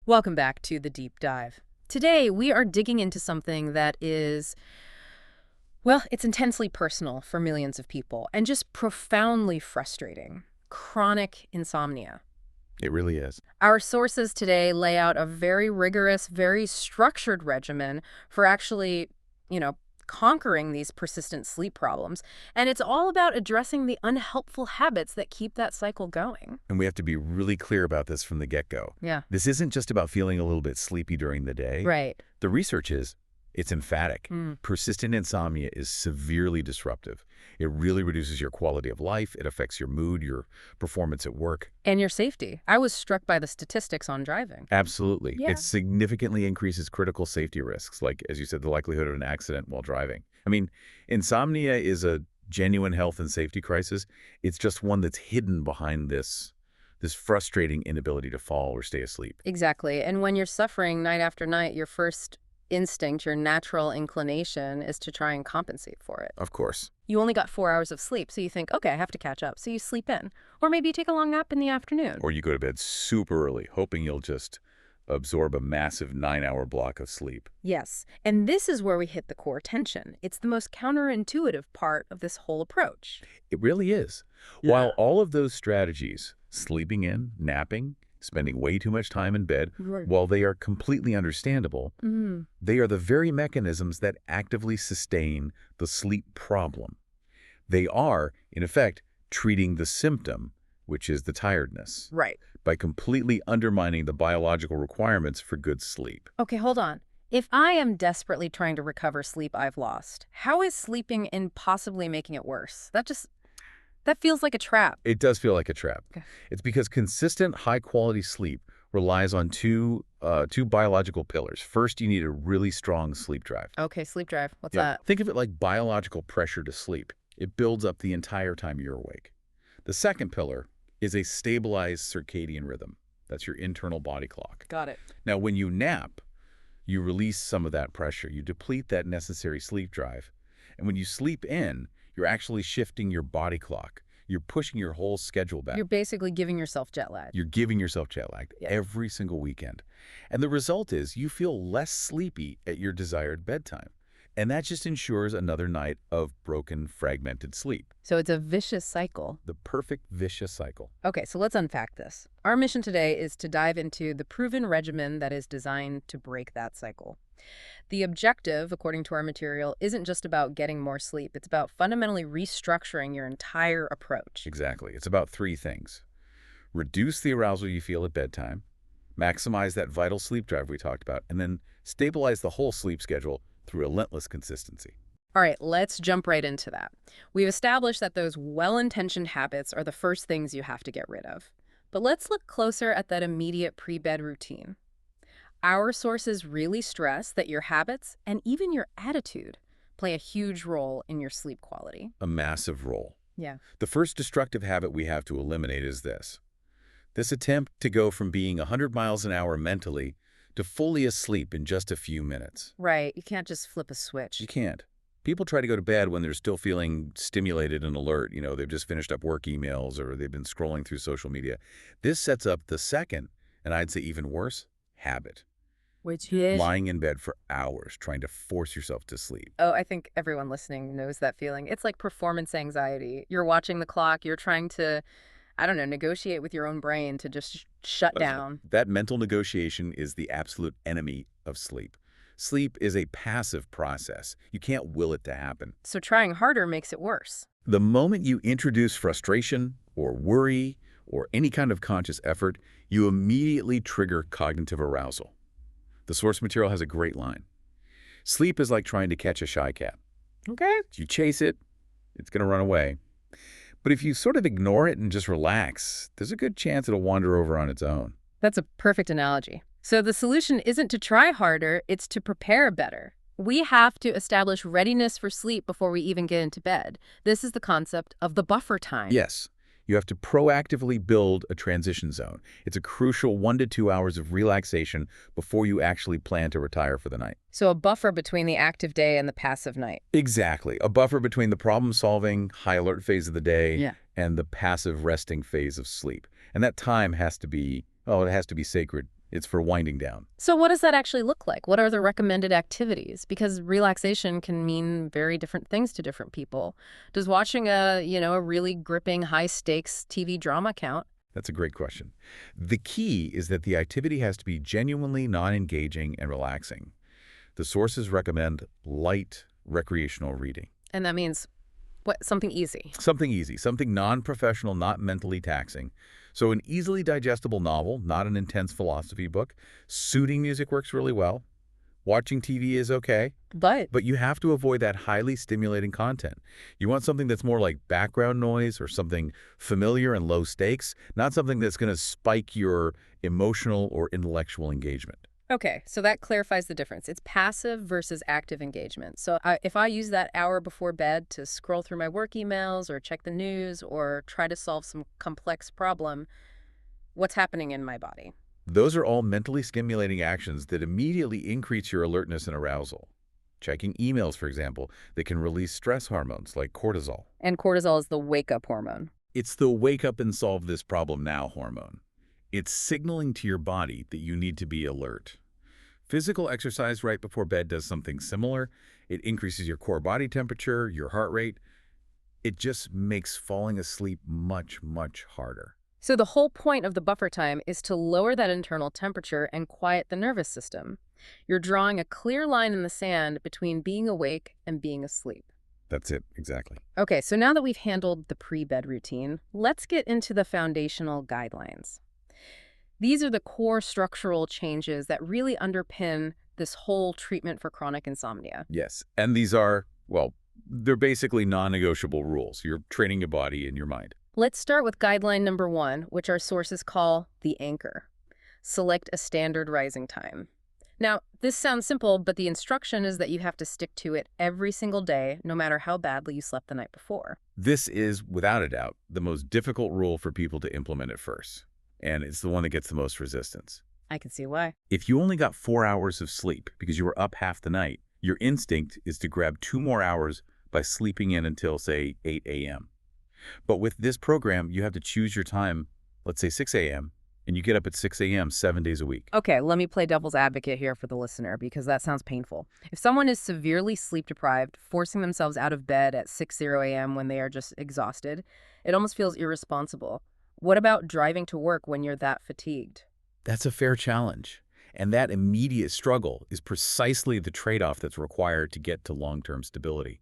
Welcome back to the Deep Dive. Today, we are digging into something that is, well, it's intensely personal for millions of people and just profoundly frustrating: chronic insomnia. It really is. Our sources today lay out a very rigorous, very structured regimen for actually, you know, conquering these persistent sleep problems. And it's all about addressing the unhelpful habits that keep that cycle going. And we have to be really clear about this from the get-go. Yeah. This isn't just about feeling a little bit sleepy during the day. Right. The research it's emphatic. Mm. Persistent insomnia is severely disruptive. It really reduces your quality of life. It affects your mood, your performance at work. And your safety. I was struck by the statistics on driving. Absolutely. Yeah. It significantly increases critical safety risks, like, as you said, the likelihood of an accident while driving. I mean, insomnia is a genuine health and safety crisis. It's just one that's hidden behind this frustrating inability to fall or stay asleep. Exactly. And when you're suffering night after night, your first instinct, your natural inclination is to try and compensate for it. Of course. You only got 4 hours of sleep, so you think, okay, I have to catch up. So you sleep in. Or maybe you take a long nap in the afternoon. Or you go to bed super early, hoping you'll just absorb a massive 9-hour block of sleep. Yes. And this is where we hit the core tension. It's the most counterintuitive part of this whole approach. It really is. Yeah. While all of those strategies, sleeping in, napping, spending way too much time in bed, Right. while they are completely understandable, Mm. they are the very mechanisms that actively sustain the sleep problem. They are, in effect, treating the symptom, which is the tiredness, Right. by completely undermining the biological requirements for good sleep. Okay, hold on. If I am desperately trying to recover sleep I've lost, how is sleeping in possibly making it worse? That feels like a trap. It does feel like a trap. Okay. It's because consistent, high-quality sleep relies on two biological pillars. First, you need a really strong sleep drive. Okay, sleep drive. What's Yeah. that? Think of it like biological pressure to sleep. It builds up the entire time you're awake. The second pillar is a stabilized circadian rhythm. That's your internal body clock. Got it. Now, when you nap, you release some of that pressure. You deplete that necessary sleep drive. And when you sleep in, you're actually shifting your body clock. You're pushing your whole schedule back. You're basically giving yourself jet lag. You're giving yourself jet lag Yeah. every single weekend. And the result is you feel less sleepy at your desired bedtime. And that just ensures another night of broken, fragmented sleep. So it's a vicious cycle. The perfect vicious cycle. Okay, so let's unpack this. Our mission today is to dive into the proven regimen that is designed to break that cycle. The objective, according to our material, isn't just about getting more sleep. It's about fundamentally restructuring your entire approach. Exactly. It's about three things. Reduce the arousal you feel at bedtime, maximize that vital sleep drive we talked about, and then stabilize the whole sleep schedule through relentless consistency. All right, let's jump right into that. We've established that those well-intentioned habits are the first things you have to get rid of. But let's look closer at that immediate pre-bed routine. Our sources really stress that your habits and even your attitude play a huge role in your sleep quality. A massive role. Yeah. The first destructive habit we have to eliminate is this. This attempt to go from being 100 miles an hour mentally to fully asleep in just a few minutes. Right. You can't just flip a switch. You can't. People try to go to bed when they're still feeling stimulated and alert. You know, they've just finished up work emails or they've been scrolling through social media. This sets up the second, and I'd say even worse, habit. Which is? Lying in bed for hours trying to force yourself to sleep. Oh, I think everyone listening knows that feeling. It's like performance anxiety. You're watching the clock. You're trying to, I don't know, negotiate with your own brain to just shut down. That mental negotiation is the absolute enemy of sleep. Sleep is a passive process. You can't will it to happen. So trying harder makes it worse. The moment you introduce frustration or worry or any kind of conscious effort, you immediately trigger cognitive arousal. The source material has a great line. Sleep is like trying to catch a shy cat. Okay. You chase it, it's going to run away. But if you sort of ignore it and just relax, there's a good chance it'll wander over on its own. That's a perfect analogy. So the solution isn't to try harder, it's to prepare better. We have to establish readiness for sleep before we even get into bed. This is the concept of the buffer time. Yes. You have to proactively build a transition zone. It's a crucial 1 to 2 hours of relaxation before you actually plan to retire for the night. So a buffer between the active day and the passive night. Exactly. A buffer between the problem-solving, high-alert phase of the day and the passive resting phase of sleep. And that time has to be, oh, it has to be sacred It's for winding down. So what does that actually look like? What are the recommended activities? Because relaxation can mean very different things to different people. Does watching a really gripping, high-stakes TV drama count? That's a great question. The key is that the activity has to be genuinely non-engaging and relaxing. The sources recommend light recreational reading. And that means what? Something easy. Something easy, something non-professional, not mentally taxing. So an easily digestible novel, not an intense philosophy book. Soothing music works really well. Watching TV is okay, But but you have to avoid that highly stimulating content. You want something that's more like background noise or something familiar and low stakes, not something that's going to spike your emotional or intellectual engagement. okay, so that clarifies the difference. It's passive versus active engagement. So if I use that hour before bed to scroll through my work emails or check the news or try to solve some complex problem, what's happening in my body? Those are all mentally stimulating actions that immediately increase your alertness and arousal. Checking emails, for example, that can release stress hormones like cortisol. And cortisol is the wake-up hormone. It's the wake up and solve this problem now hormone. It's signaling to your body that you need to be alert. Physical exercise right before bed does something similar. It increases your core body temperature, your heart rate. It just makes falling asleep much, much harder. So the whole point of the buffer time is to lower that internal temperature and quiet the nervous system. You're drawing a clear line in the sand between being awake and being asleep. That's it, exactly. Okay, so now that we've handled the pre-bed routine, let's get into the foundational guidelines. These are the core structural changes that really underpin this whole treatment for chronic insomnia. Yes, and these are, well, they're basically non-negotiable rules. You're training your body and your mind. Let's start with guideline number 1, which our sources call the anchor. Select a standard rising time. Now, this sounds simple, but the instruction is that you have to stick to it every single day, no matter how badly you slept the night before. This is, without a doubt, the most difficult rule for people to implement at first, and it's the one that gets the most resistance. I can see why. If you only got 4 hours of sleep because you were up half the night, your instinct is to grab 2 more hours by sleeping in until, say, 8 a.m. But with this program, you have to choose your time, let's say 6 a.m., and you get up at 6 a.m. 7 days a week. Okay, let me play devil's advocate here for the listener because that sounds painful. If someone is severely sleep deprived, forcing themselves out of bed at 6 a.m. when they are just exhausted, it almost feels irresponsible. What about driving to work when you're that fatigued? That's a fair challenge. And that immediate struggle is precisely the trade-off that's required to get to long-term stability.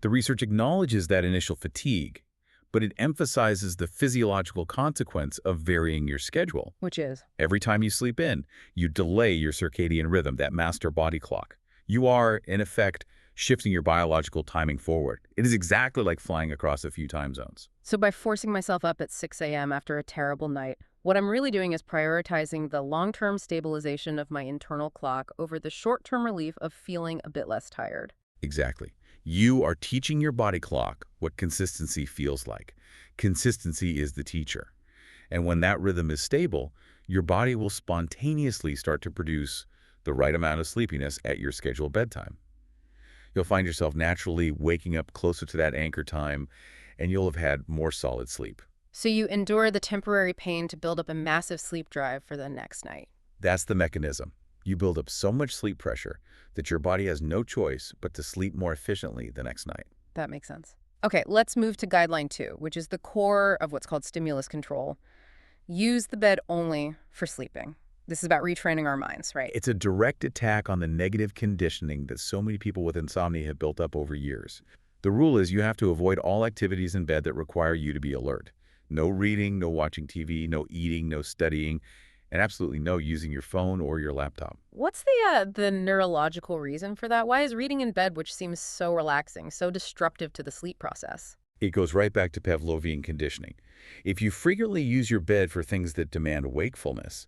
The research acknowledges that initial fatigue, but it emphasizes the physiological consequence of varying your schedule. Which is? Every time you sleep in, you delay your circadian rhythm, that master body clock. You are, in effect, shifting your biological timing forward. It is exactly like flying across a few time zones. So by forcing myself up at 6 a.m. after a terrible night, what I'm really doing is prioritizing the long-term stabilization of my internal clock over the short-term relief of feeling a bit less tired. Exactly. You are teaching your body clock what consistency feels like. Consistency is the teacher. And when that rhythm is stable, your body will spontaneously start to produce the right amount of sleepiness at your scheduled bedtime. You'll find yourself naturally waking up closer to that anchor time, and you'll have had more solid sleep. So you endure the temporary pain to build up a massive sleep drive for the next night. That's the mechanism. You build up so much sleep pressure that your body has no choice but to sleep more efficiently the next night. That makes sense. Okay, let's move to guideline 2, which is the core of what's called stimulus control. Use the bed only for sleeping. This is about retraining our minds, right? It's a direct attack on the negative conditioning that so many people with insomnia have built up over years. The rule is you have to avoid all activities in bed that require you to be alert. No reading, no watching TV, no eating, no studying, and absolutely no using your phone or your laptop. What's the neurological reason for that? Why is reading in bed, which seems so relaxing, so disruptive to the sleep process? It goes right back to Pavlovian conditioning. If you frequently use your bed for things that demand wakefulness,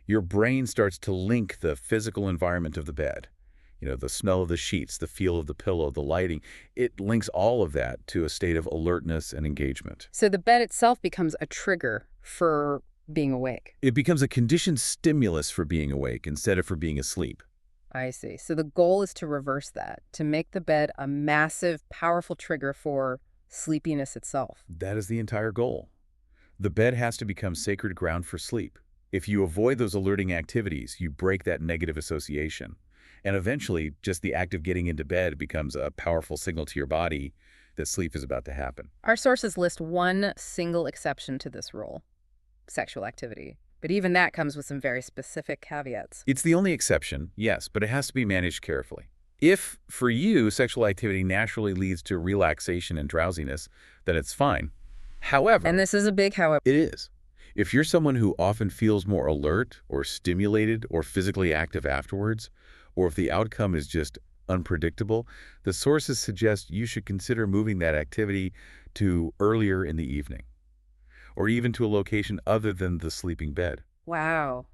your brain starts to link the physical environment of the bed. You know, the smell of the sheets, the feel of the pillow, the lighting. It links all of that to a state of alertness and engagement. So the bed itself becomes a trigger for being awake. It becomes a conditioned stimulus for being awake instead of for being asleep. I see. So the goal is to reverse that, to make the bed a massive, powerful trigger for sleepiness itself. That is the entire goal. The bed has to become sacred ground for sleep. If you avoid those alerting activities, you break that negative association. And eventually, just the act of getting into bed becomes a powerful signal to your body that sleep is about to happen. Our sources list one single exception to this rule: sexual activity. But even that comes with some very specific caveats. It's the only exception, yes, but it has to be managed carefully. If, for you, sexual activity naturally leads to relaxation and drowsiness, then it's fine. However, And this is a big however. it is. If you're someone who often feels more alert or stimulated or physically active afterwards, or if the outcome is just unpredictable, the sources suggest you should consider moving that activity to earlier in the evening, or even to a location other than the sleeping bed. Wow.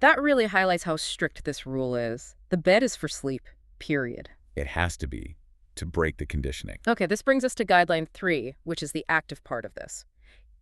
That really highlights how strict this rule is. The bed is for sleep, period. It has to be to break the conditioning. Okay, this brings us to guideline 3, which is the active part of this.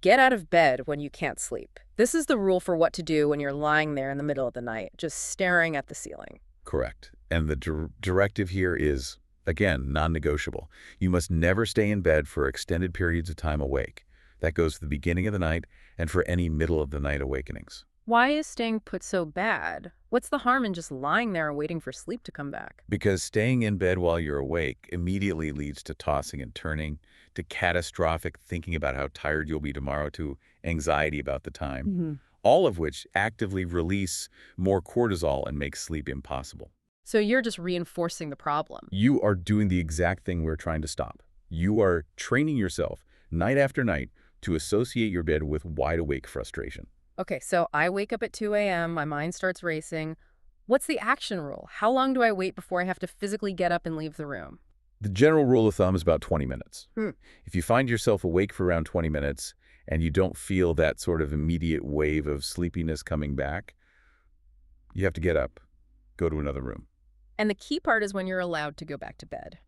Get out of bed when you can't sleep. This is the rule for what to do when you're lying there in the middle of the night, just staring at the ceiling. Correct. And the directive here is, again, non-negotiable. You must never stay in bed for extended periods of time awake. That goes to the beginning of the night and for any middle of the night awakenings. Why is staying put so bad? What's the harm in just lying there and waiting for sleep to come back? Because staying in bed while you're awake immediately leads to tossing and turning, to catastrophic thinking about how tired you'll be tomorrow, to anxiety about the time, all of which actively release more cortisol and make sleep impossible. So you're just reinforcing the problem. You are doing the exact thing we're trying to stop. You are training yourself night after night to associate your bed with wide-awake frustration. Okay, so I wake up at 2 a.m., my mind starts racing. What's the action rule? How long do I wait before I have to physically get up and leave the room? The general rule of thumb is about 20 minutes. Hmm. If you find yourself awake for around 20 minutes and you don't feel that sort of immediate wave of sleepiness coming back, you have to get up, go to another room. And the key part is when you're allowed to go back to bed.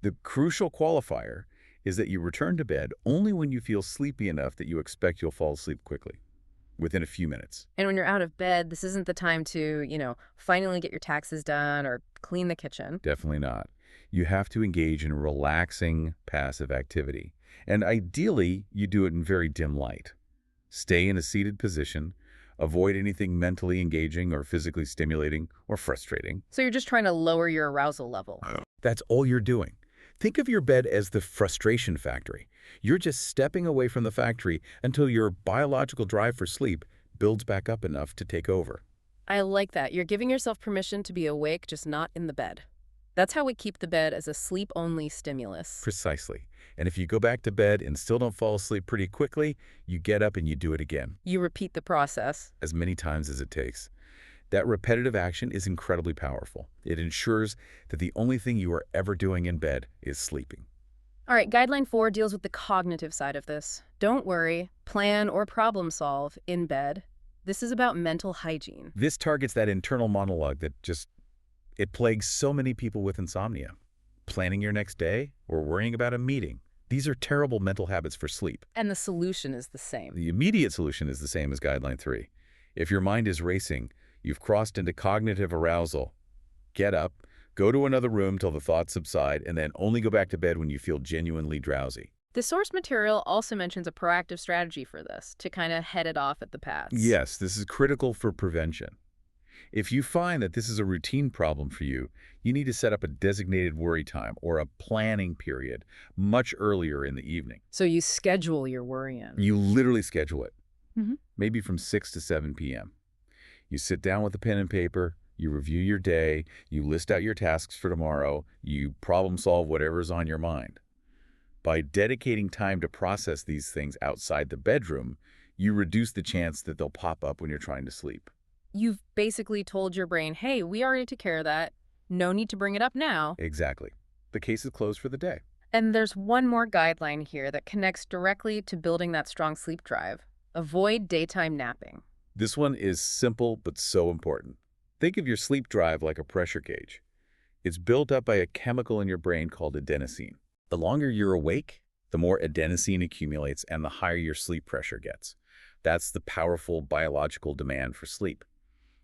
The crucial qualifier is that you return to bed only when you feel sleepy enough that you expect you'll fall asleep quickly, within a few minutes. And when you're out of bed, this isn't the time to, finally get your taxes done or clean the kitchen. Definitely not. You have to engage in relaxing, passive activity. And ideally, you do it in very dim light. Stay in a seated position. Avoid anything mentally engaging or physically stimulating or frustrating. So you're just trying to lower your arousal level. That's all you're doing. Think of your bed as the frustration factory. You're just stepping away from the factory until your biological drive for sleep builds back up enough to take over. I like that. You're giving yourself permission to be awake, just not in the bed. That's how we keep the bed as a sleep-only stimulus. Precisely. And if you go back to bed and still don't fall asleep pretty quickly, you get up and you do it again, You repeat the process. as many times as it takes. That repetitive action is incredibly powerful. It ensures that the only thing you are ever doing in bed is sleeping. All right, guideline 4 deals with the cognitive side of this. Don't worry, plan or problem solve in bed. This is about mental hygiene. This targets that internal monologue that it plagues so many people with insomnia. Planning your next day or worrying about a meeting. These are terrible mental habits for sleep. And the solution is the same. The immediate solution is the same as guideline 3. If your mind is racing, you've crossed into cognitive arousal. Get up, go to another room till the thoughts subside, and then only go back to bed when you feel genuinely drowsy. The source material also mentions a proactive strategy for this, to kind of head it off at the pass. Yes, this is critical for prevention. If you find that this is a routine problem for you, you need to set up a designated worry time or a planning period much earlier in the evening. So you schedule your worry in. You literally schedule it, Mhm. maybe from 6 to 7 p.m. You sit down with a pen and paper, you review your day, you list out your tasks for tomorrow, you problem solve whatever's on your mind. By dedicating time to process these things outside the bedroom, you reduce the chance that they'll pop up when you're trying to sleep. You've basically told your brain, hey, we already took care of that. No need to bring it up now. Exactly. The case is closed for the day. And there's one more guideline here that connects directly to building that strong sleep drive. Avoid daytime napping. This one is simple but so important. Think of your sleep drive like a pressure gauge. It's built up by a chemical in your brain called adenosine. The longer you're awake, the more adenosine accumulates and the higher your sleep pressure gets. That's the powerful biological demand for sleep.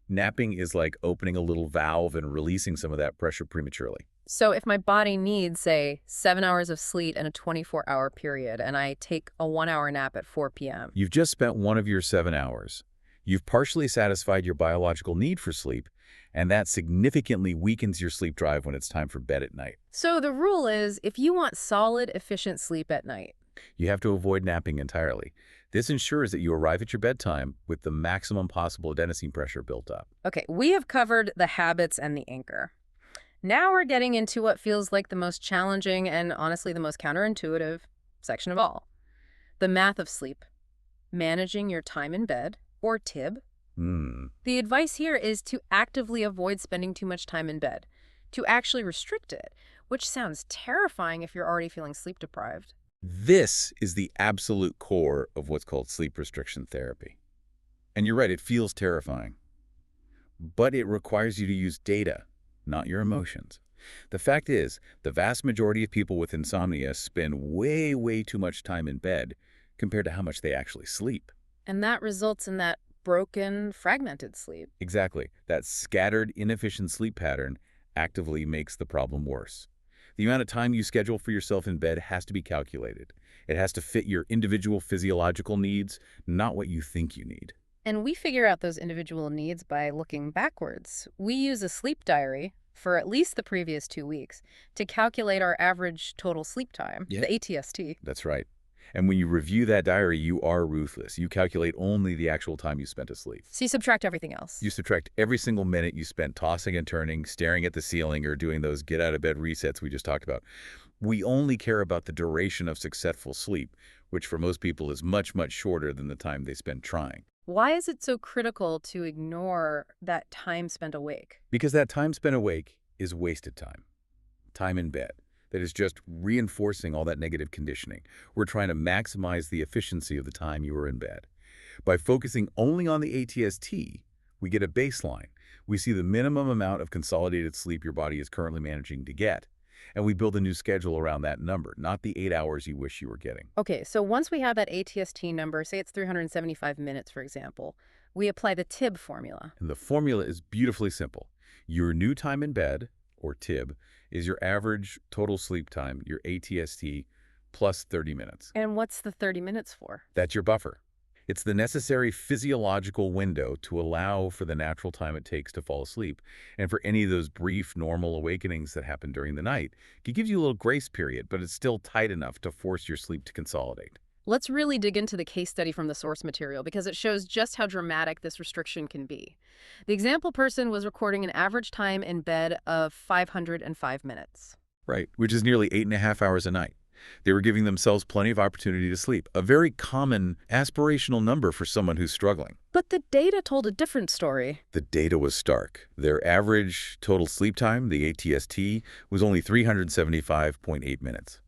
Napping is like opening a little valve and releasing some of that pressure prematurely. So if my body needs, say, 7 hours of sleep in a 24-hour period, and I take a 1-hour nap at 4 p.m., You've just spent one of your 7 hours. You've partially satisfied your biological need for sleep, and that significantly weakens your sleep drive when it's time for bed at night. So the rule is, if you want solid, efficient sleep at night. You have to avoid napping entirely. This ensures that you arrive at your bedtime with the maximum possible adenosine pressure built up. Okay, we have covered the habits and the anchor. Now we're getting into what feels like the most challenging and honestly the most counterintuitive section of all. The math of sleep. Managing your time in bed, or TIB. Hmm. The advice here is to actively avoid spending too much time in bed, to actually restrict it, which sounds terrifying if you're already feeling sleep deprived. This is the absolute core of what's called sleep restriction therapy. And you're right, it feels terrifying. But it requires you to use data, not your emotions. The fact is, the vast majority of people with insomnia spend way, way too much time in bed compared to how much they actually sleep. And that results in that broken, fragmented sleep. Exactly. That scattered, inefficient sleep pattern actively makes the problem worse. The amount of time you schedule for yourself in bed has to be calculated. It has to fit your individual physiological needs, not what you think you need. And we figure out those individual needs by looking backwards. We use a sleep diary for at least the previous 2 weeks to calculate our average total sleep time, Yeah. the ATST. That's right. And when you review that diary, you are ruthless. You calculate only the actual time you spent asleep. So you subtract everything else. You subtract every single minute you spent tossing and turning, staring at the ceiling, or doing those get-out-of-bed resets we just talked about. We only care about the duration of successful sleep, which for most people is much, much shorter than the time they spend trying. Why is it so critical to ignore that time spent awake? Because that time spent awake is wasted time. Time in bed. That is just reinforcing all that negative conditioning. We're trying to maximize the efficiency of the time you were in bed. By focusing only on the ATST, we get a baseline. We see the minimum amount of consolidated sleep your body is currently managing to get. And we build a new schedule around that number, not the 8 hours you wish you were getting. Okay, so once we have that ATST number, say it's 375 minutes, for example, we apply the TIB formula. And the formula is beautifully simple. Your new time in bed, or TIB, is your average total sleep time, your ATST, plus 30 minutes. And what's the 30 minutes for? That's your buffer. It's the necessary physiological window to allow for the natural time it takes to fall asleep, and for any of those brief, normal awakenings that happen during the night. It gives you a little grace period, but it's still tight enough to force your sleep to consolidate. Let's really dig into the case study from the source material because it shows just how dramatic this restriction can be. The example person was recording an average time in bed of 505 minutes. Right, which is nearly 8.5 hours a night. They were giving themselves plenty of opportunity to sleep, a very common aspirational number for someone who's struggling. But the data told a different story. The data was stark. Their average total sleep time, the ATST, was only 375.8 minutes.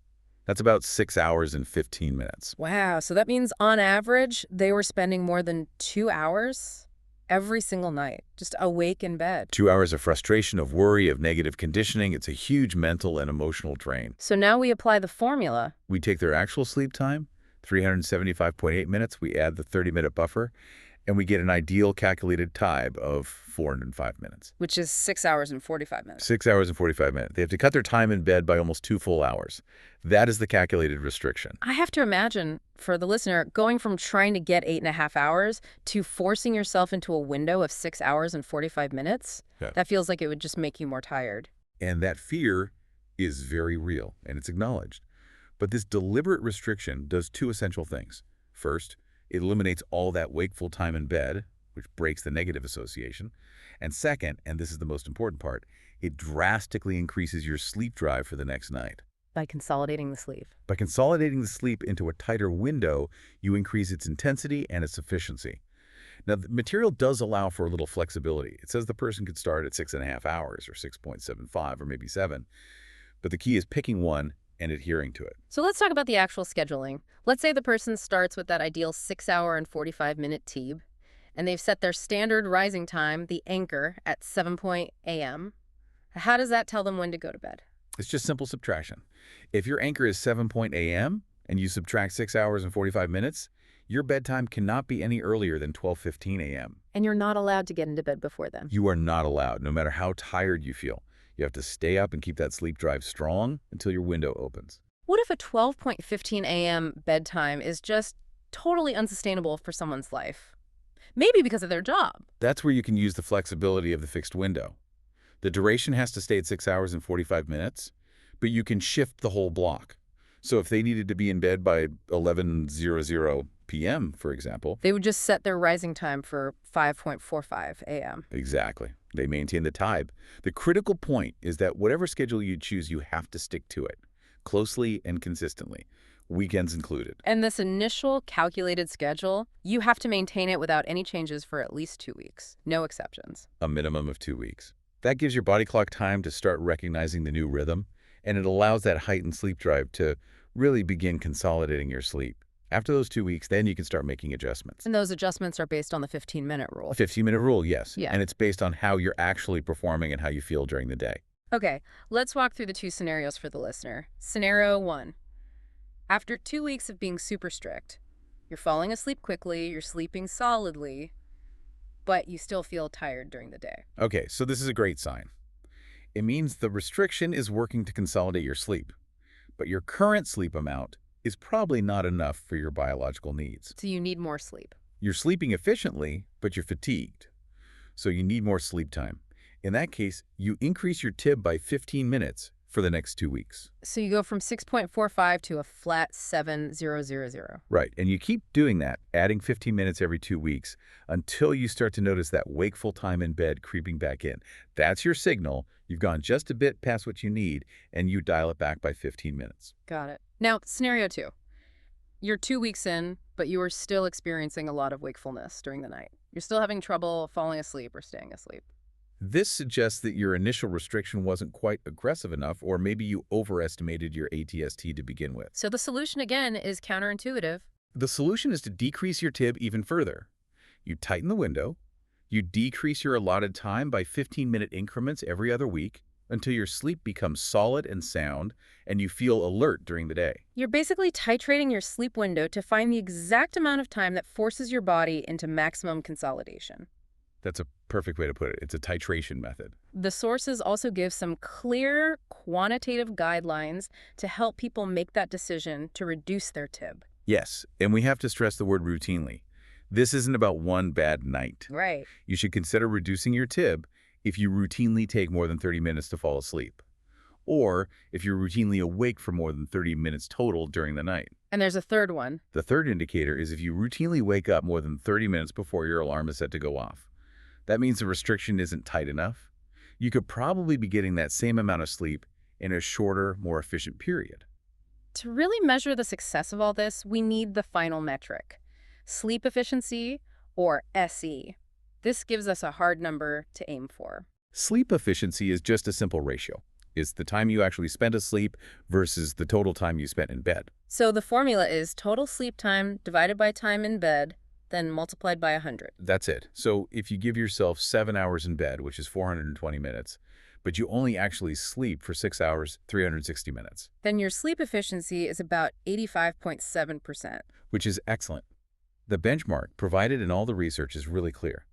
That's about 6 hours and 15 minutes. Wow, so that means on average, they were spending more than 2 hours every single night, just awake in bed. 2 hours of frustration, of worry, of negative conditioning. It's a huge mental and emotional drain. So now we apply the formula. We take their actual sleep time, 375.8 minutes, we add the 30-minute buffer, and we get an ideal calculated TIB of 405 minutes. Which is 6 hours and 45 minutes. 6 hours and 45 minutes. They have to cut their time in bed by almost 2 full hours. That is the calculated restriction. I have to imagine, for the listener, going from trying to get 8.5 hours to forcing yourself into a window of 6 hours and 45 minutes, Yeah. that feels like it would just make you more tired. And that fear is very real, and it's acknowledged. But this deliberate restriction does 2 essential things. First, it eliminates all that wakeful time in bed, which breaks the negative association. And second, and this is the most important part, it drastically increases your sleep drive for the next night. By consolidating the sleep. By consolidating the sleep into a tighter window, you increase its intensity and its efficiency. Now, the material does allow for a little flexibility. It says the person could start at 6.5 hours or 6.75 or maybe 7. But the key is picking one and adhering to it. So let's talk about the actual scheduling. Let's say the person starts with that ideal 6 hour and 45-minute TIB, and they've set their standard rising time, the anchor, at 7 a.m. How does that tell them when to go to bed? It's just simple subtraction. If your anchor is 7 a.m. and you subtract 6 hours and 45 minutes, your bedtime cannot be any earlier than 12:15 a.m. And you're not allowed to get into bed before then. You are not allowed, no matter how tired you feel. You have to stay up and keep that sleep drive strong until your window opens. What if a 12:15 a.m. bedtime is just totally unsustainable for someone's life? maybe because of their job. That's where you can use the flexibility of the fixed window. The duration has to stay at 6 hours and 45 minutes, but you can shift the whole block. So if they needed to be in bed by 11:00 p.m., for example. They would just set their rising time for 5:45 a.m. Exactly. They maintain the time. The critical point is that whatever schedule you choose, you have to stick to it, closely and consistently, weekends included. And this initial calculated schedule, you have to maintain it without any changes for at least 2 weeks. No exceptions. A minimum of 2 weeks. That gives your body clock time to start recognizing the new rhythm, and it allows that heightened sleep drive to really begin consolidating your sleep. After those 2 weeks, then you can start making adjustments. And those adjustments are based on the 15-minute A rule. 15-minute rule, yes. Yeah. And it's based on how you're actually performing and how you feel during the day. Okay, let's walk through the 2 scenarios for the listener. Scenario 1. After 2 weeks of being super strict, you're falling asleep quickly, you're sleeping solidly, but you still feel tired during the day. Okay, so this is a great sign. It means the restriction is working to consolidate your sleep, but your current sleep amount is probably not enough for your biological needs. So you need more sleep. You're sleeping efficiently, but you're fatigued, so you need more sleep time. In that case, you increase your TIB by 15 minutes for the next 2 weeks. So you go from 6.45 to a flat 7,000. Right, and you keep doing that, adding 15 minutes every 2 weeks until you start to notice that wakeful time in bed creeping back in. That's your signal. You've gone just a bit past what you need, and you dial it back by 15 minutes. Got it. Now, scenario 2. You're 2 weeks in, but you are still experiencing a lot of wakefulness during the night. You're still having trouble falling asleep or staying asleep. This suggests that your initial restriction wasn't quite aggressive enough, or maybe you overestimated your ATST to begin with. So the solution, again, is counterintuitive. The solution is to decrease your TIB even further. You tighten the window, you decrease your allotted time by 15-minute increments every other week until your sleep becomes solid and sound and you feel alert during the day. You're basically titrating your sleep window to find the exact amount of time that forces your body into maximum consolidation. That's a perfect way to put it. It's a titration method. The sources also give some clear quantitative guidelines to help people make that decision to reduce their TIB. Yes, and we have to stress the word routinely. This isn't about one bad night. Right. You should consider reducing your TIB if you routinely take more than 30 minutes to fall asleep, or if you're routinely awake for more than 30 minutes total during the night. And there's a third one. The third indicator is if you routinely wake up more than 30 minutes before your alarm is set to go off. That means the restriction isn't tight enough. You could probably be getting that same amount of sleep in a shorter, more efficient period. To really measure the success of all this, we need the final metric, sleep efficiency, or SE. This gives us a hard number to aim for. Sleep efficiency is just a simple ratio. It's the time you actually spent asleep versus the total time you spent in bed. So the formula is total sleep time divided by time in bed, then multiplied by 100. That's it. So if you give yourself 7 hours in bed, which is 420 minutes, but you only actually sleep for 6 hours, 360 minutes. Then your sleep efficiency is about 85.7%. Which is excellent. The benchmark provided in all the research is really clear.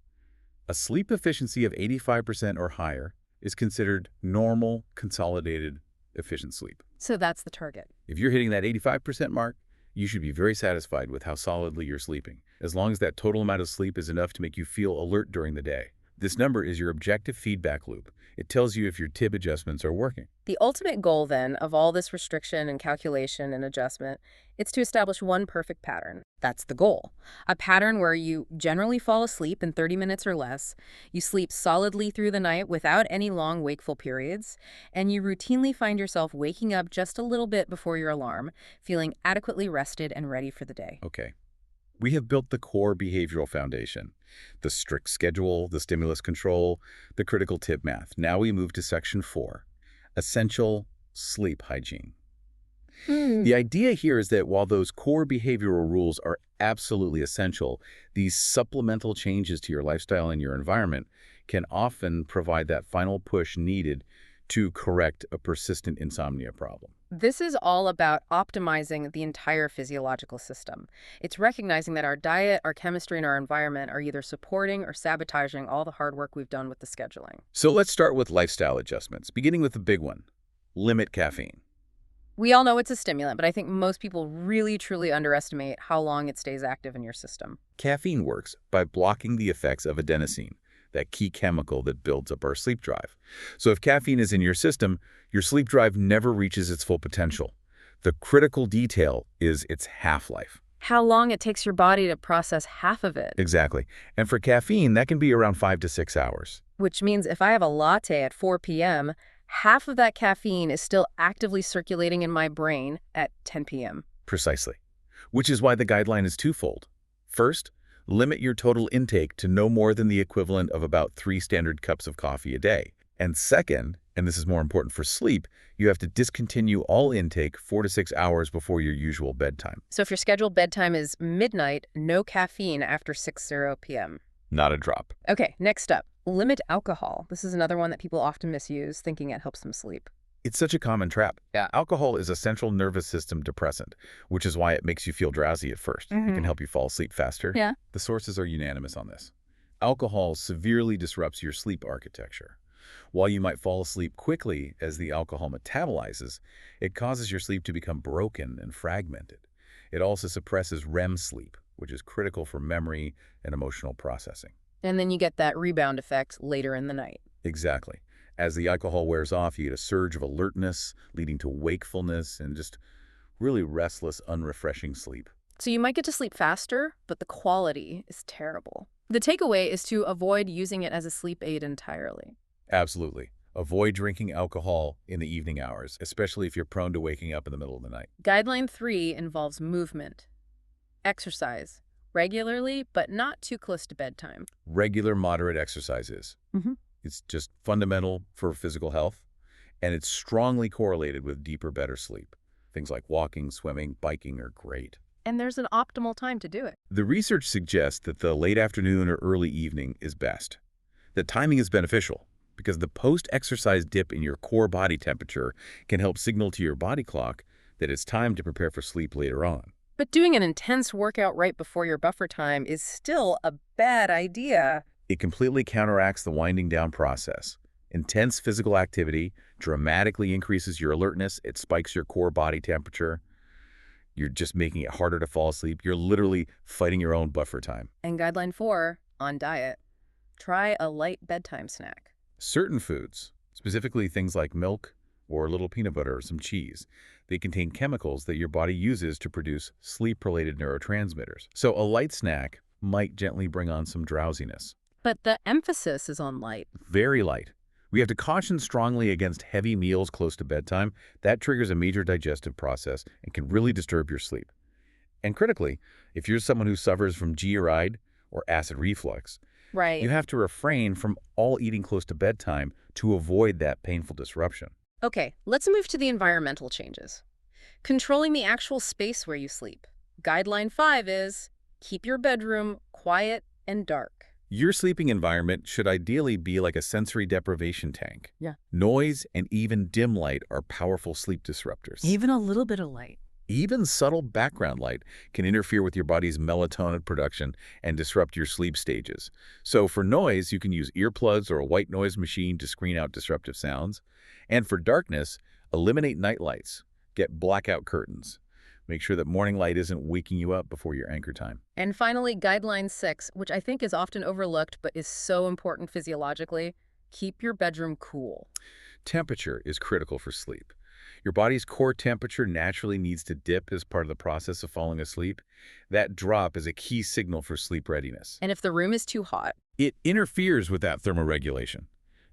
A sleep efficiency of 85% or higher is considered normal, consolidated, efficient sleep. So that's the target. If you're hitting that 85% mark, you should be very satisfied with how solidly you're sleeping, as long as that total amount of sleep is enough to make you feel alert during the day. This number is your objective feedback loop. It tells you if your TIB adjustments are working. The ultimate goal, then, of all this restriction and calculation and adjustment, it's to establish one perfect pattern. That's the goal. A pattern where you generally fall asleep in 30 minutes or less, you sleep solidly through the night without any long wakeful periods, and you routinely find yourself waking up just a little bit before your alarm, feeling adequately rested and ready for the day. Okay. We have built the core behavioral foundation, the strict schedule, the stimulus control, the critical TIB math. Now we move to section 4, essential sleep hygiene. The idea here is that while those core behavioral rules are absolutely essential, these supplemental changes to your lifestyle and your environment can often provide that final push needed to correct a persistent insomnia problem. This is all about optimizing the entire physiological system. It's recognizing that our diet, our chemistry, and our environment are either supporting or sabotaging all the hard work we've done with the scheduling. So let's start with lifestyle adjustments, beginning with the big one, limit caffeine. We all know it's a stimulant, but I think most people really truly underestimate how long it stays active in your system. Caffeine works by blocking the effects of adenosine, that key chemical that builds up our sleep drive. So if caffeine is in your system, your sleep drive never reaches its full potential. The critical detail is its half-life. How long it takes your body to process half of it. Exactly. And for caffeine, that can be around 5 to 6 hours. Which means if I have a latte at 4 p.m., half of that caffeine is still actively circulating in my brain at 10 p.m. Precisely. Which is why the guideline is twofold. First, limit your total intake to no more than the equivalent of about 3 standard cups of coffee a day. And second, and this is more important for sleep, you have to discontinue all intake 4 to 6 hours before your usual bedtime. So if your scheduled bedtime is midnight, no caffeine after 6:00 p.m. Not a drop. Okay, next up, limit alcohol. This is another one that people often misuse, thinking it helps them sleep. It's such a common trap. Yeah, alcohol is a central nervous system depressant, which is why it makes you feel drowsy at first. It can help you fall asleep faster. Yeah. The sources are unanimous on this. Alcohol severely disrupts your sleep architecture. While you might fall asleep quickly as the alcohol metabolizes, it causes your sleep to become broken and fragmented. It also suppresses REM sleep, which is critical for memory and emotional processing. And then you get that rebound effect later in the night. Exactly. As the alcohol wears off, you get a surge of alertness, leading to wakefulness and just really restless, unrefreshing sleep. So you might get to sleep faster, but the quality is terrible. The takeaway is to avoid using it as a sleep aid entirely. Absolutely. Avoid drinking alcohol in the evening hours, especially if you're prone to waking up in the middle of the night. Guideline 3 involves movement. Exercise. Regularly, but not too close to bedtime. Regular, moderate exercises. Mm-hmm. It's just fundamental for physical health, and it's strongly correlated with deeper, better sleep. Things like walking, swimming, biking are great. And there's an optimal time to do it. The research suggests that the late afternoon or early evening is best. The timing is beneficial because the post-exercise dip in your core body temperature can help signal to your body clock that it's time to prepare for sleep later on. But doing an intense workout right before your buffer time is still a bad idea. It completely counteracts the winding down process. Intense physical activity dramatically increases your alertness. It spikes your core body temperature. You're just making it harder to fall asleep. You're literally fighting your own buffer time. And guideline 4, on diet. Try a light bedtime snack. Certain foods, specifically things like milk or a little peanut butter or some cheese, they contain chemicals that your body uses to produce sleep-related neurotransmitters. So a light snack might gently bring on some drowsiness. But the emphasis is on light. Very light. We have to caution strongly against heavy meals close to bedtime. That triggers a major digestive process and can really disturb your sleep. And critically, if you're someone who suffers from GERD or acid reflux, Right. you have to refrain from all eating close to bedtime to avoid that painful disruption. Okay, let's move to the environmental changes. Controlling the actual space where you sleep. Guideline 5 is keep your bedroom quiet and dark. Your sleeping environment should ideally be like a sensory deprivation tank. Yeah. Noise and even dim light are powerful sleep disruptors. Even a little bit of light. Even subtle background light can interfere with your body's melatonin production and disrupt your sleep stages. So for noise, you can use earplugs or a white noise machine to screen out disruptive sounds. And for darkness, eliminate night lights. Get blackout curtains. Make sure that morning light isn't waking you up before your anchor time. And finally, guideline 6, which I think is often overlooked but is so important physiologically, keep your bedroom cool. Temperature is critical for sleep. Your body's core temperature naturally needs to dip as part of the process of falling asleep. That drop is a key signal for sleep readiness. And if the room is too hot, It interferes with that thermoregulation.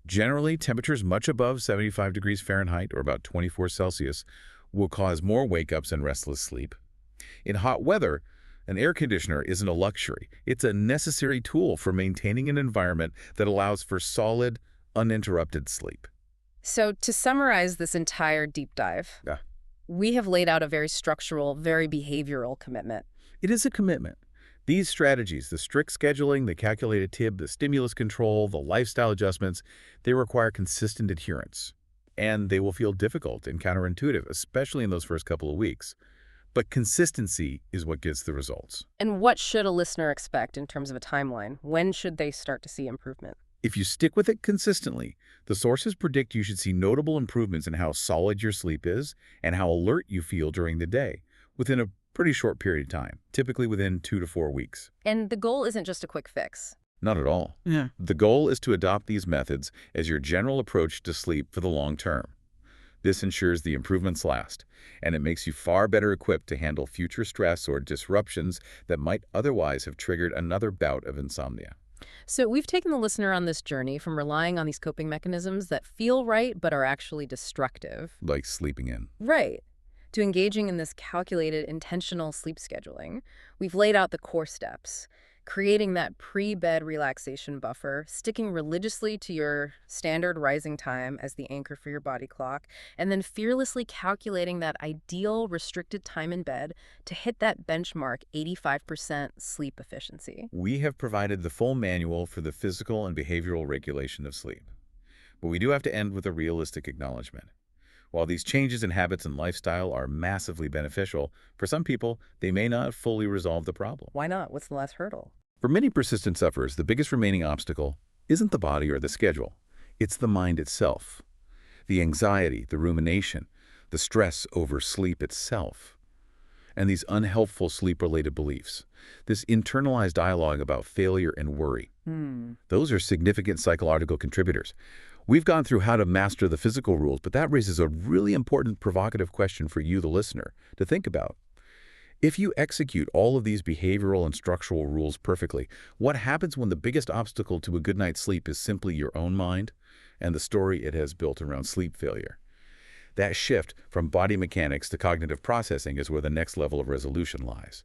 Generally, temperatures much above 75 degrees Fahrenheit or about 24 Celsius will cause more wake-ups and restless sleep. In hot weather, an air conditioner isn't a luxury. It's a necessary tool for maintaining an environment that allows for solid, uninterrupted sleep. So to summarize this entire deep dive, Yeah. we have laid out a very structural, very behavioral commitment. It is a commitment. These strategies, the strict scheduling, the calculated TIB, the stimulus control, the lifestyle adjustments, they require consistent adherence. And they will feel difficult and counterintuitive, especially in those first couple of weeks. But consistency is what gets the results. And what should a listener expect in terms of a timeline? When should they start to see improvement? If you stick with it consistently, the sources predict you should see notable improvements in how solid your sleep is and how alert you feel during the day within a pretty short period of time, typically within 2 to 4 weeks. And the goal isn't just a quick fix. Not at all. Yeah. The goal is to adopt these methods as your general approach to sleep for the long term. This ensures the improvements last, and it makes you far better equipped to handle future stress or disruptions that might otherwise have triggered another bout of insomnia. So we've taken the listener on this journey from relying on these coping mechanisms that feel right but are actually destructive. Like sleeping in. Right. To engaging in this calculated, intentional sleep scheduling. We've laid out the core steps. Creating that pre-bed relaxation buffer, sticking religiously to your standard rising time as the anchor for your body clock, and then fearlessly calculating that ideal restricted time in bed to hit that benchmark 85% sleep efficiency. We have provided the full manual for the physical and behavioral regulation of sleep. But we do have to end with a realistic acknowledgement. While these changes in habits and lifestyle are massively beneficial, for some people, they may not fully resolve the problem. Why not? What's the last hurdle? For many persistent sufferers, the biggest remaining obstacle isn't the body or the schedule. It's the mind itself. The anxiety, the rumination, the stress over sleep itself, and these unhelpful sleep-related beliefs. This internalized dialogue about failure and worry. Those are significant psychological contributors. We've gone through how to master the physical rules, but that raises a really important provocative question for you, the listener, to think about. If you execute all of these behavioral and structural rules perfectly, what happens when the biggest obstacle to a good night's sleep is simply your own mind and the story it has built around sleep failure? That shift from body mechanics to cognitive processing is where the next level of resolution lies.